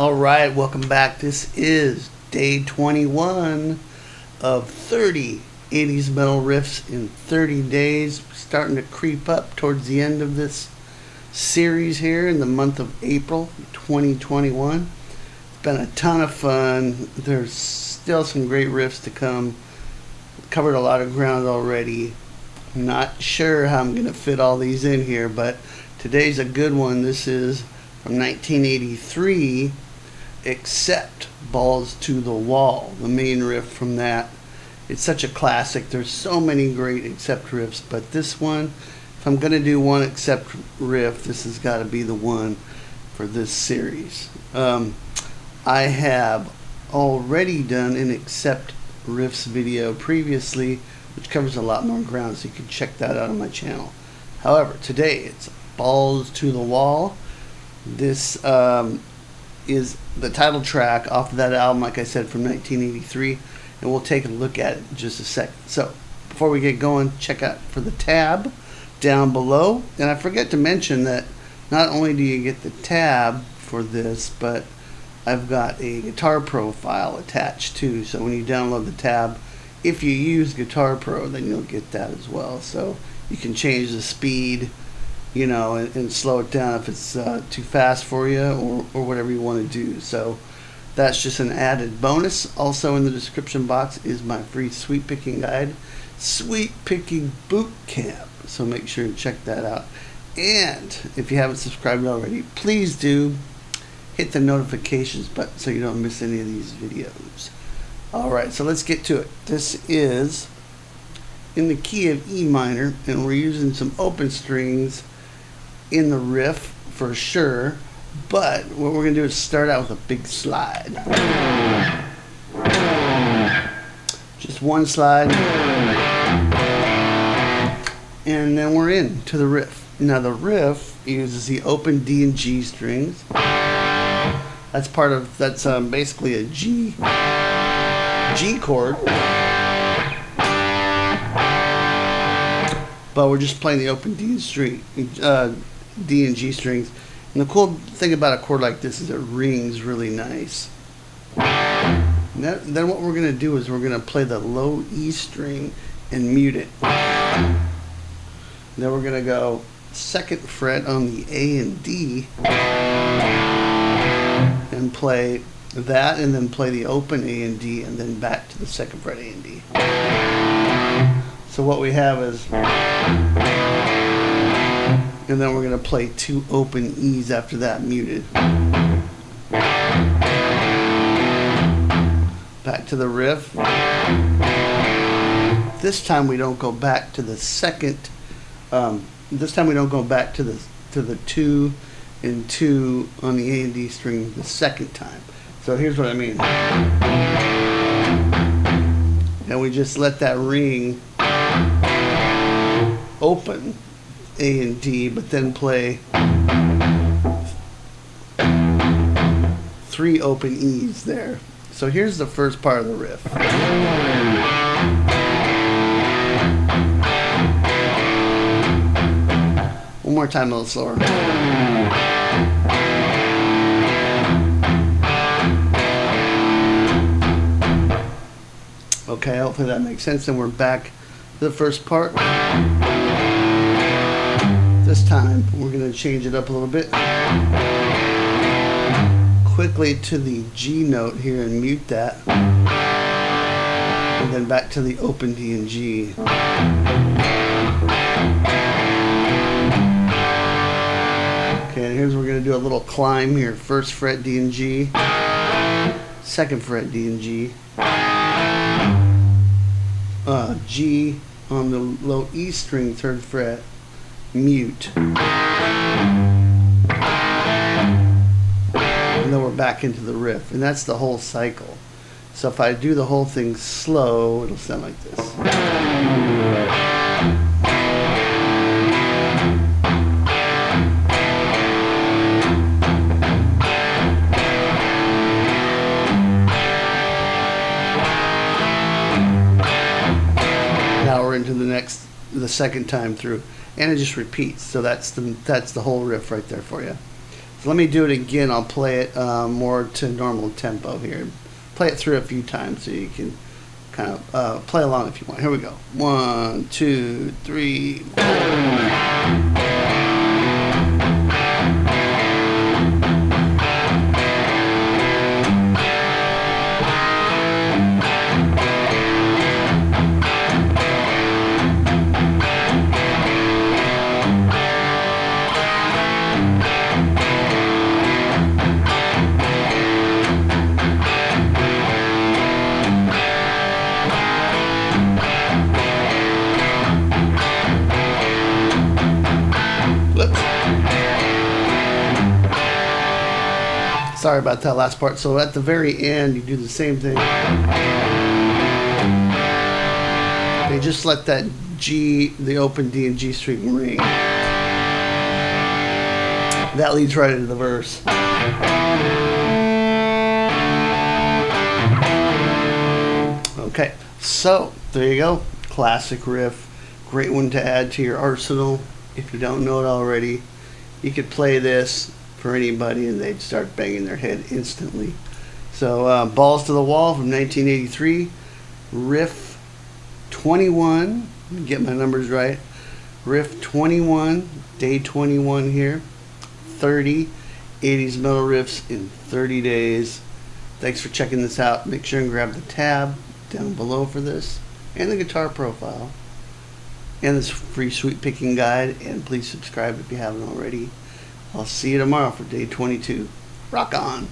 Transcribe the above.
Alright, welcome back. This is day 21 of 30 80s metal riffs in 30 days. Starting to creep up towards the end of this series here in the month of April 2021. It's been a ton of fun. There's still some great riffs to come. Covered a lot of ground already. Not sure how I'm going to fit all these in here, but today's a good one. This is from 1983, Except Balls to the Wall, the main riff from that. It's such a classic. There's so many great Except riffs, but this one, if I'm going to do one Except riff, this has got to be the one for this series. I have already done an Except riffs video previously, which covers a lot more ground, so you can check that out on my channel. However, today it's Balls to the Wall. This is the title track off of that album, like I said, from 1983, and we'll take a look at it in just a second. So before we get going, check out for the tab down below. And I forget to mention that not only do you get the tab for this, but I've got a Guitar Pro file attached too. So when you download the tab, if you use Guitar Pro, then you'll get that as well. So you can change the speed, you know, and slow it down if it's too fast for you, or whatever you want to do. So that's just an added bonus. Also in the description box is my free sweet picking guide, Sweet Picking Boot Camp. So make sure to check that out. And if you haven't subscribed already, please do hit the notifications button so you don't miss any of these videos. Alright, so let's get to it. This is in the key of E minor, and we're using some open strings in the riff for sure, but what we're going to do is start out with a big slide. Just one slide, and then we're into the riff. Now the riff uses the open D and G strings. That's basically a G chord, but we're just playing the open D and G strings. And the cool thing about a chord like this is it rings really nice. Then what we're going to do is we're going to play the low E string and mute it. Then we're going to go 2nd fret on the A and D and play that, and then play the open A and D, and then back to the 2nd fret A and D. So what we have is, and then we're going to play 2 open E's after that, muted. Back to the riff. This time we don't go back to the second. This time we don't go back to the 2 and 2 on the A and D string the second time. So here's what I mean. And we just let that ring open A and D, but then play 3 open E's there. So here's the first part of the riff. One more time, a little slower. Okay, hopefully that makes sense. And we're back to the first part. This time we're going to change it up a little bit. Quickly to the G note here and mute that. And then back to the open D and G. Okay, and here's where we're going to do a little climb here. 1st fret D and G. 2nd fret D and G. G on the low E string, 3rd fret, mute. And then we're back into the riff, and that's the whole cycle. So if I do the whole thing slow, it'll sound like this. Now we're into the second time through, and it just repeats. So that's the whole riff right there for you. So let me do it again. I'll play it more to normal tempo here. Play it through a few times so you can kind of play along if you want. Here we go. 1, 2, 3, 4. Sorry about that last part. So at the very end, you do the same thing. They just let that G, the open D and G string ring. That leads right into the verse. Okay, so there you go. Classic riff. Great one to add to your arsenal. If you don't know it already, you could play this for anybody and they'd start banging their head instantly. So Balls to the Wall from 1983, Riff 21, let me get my numbers right, Riff 21, day 21 here, 30 80s metal riffs in 30 days. Thanks for checking this out. Make sure and grab the tab down below for this and the guitar profile and this free sweet picking guide, and please subscribe if you haven't already. I'll see you tomorrow for day 22. Rock on!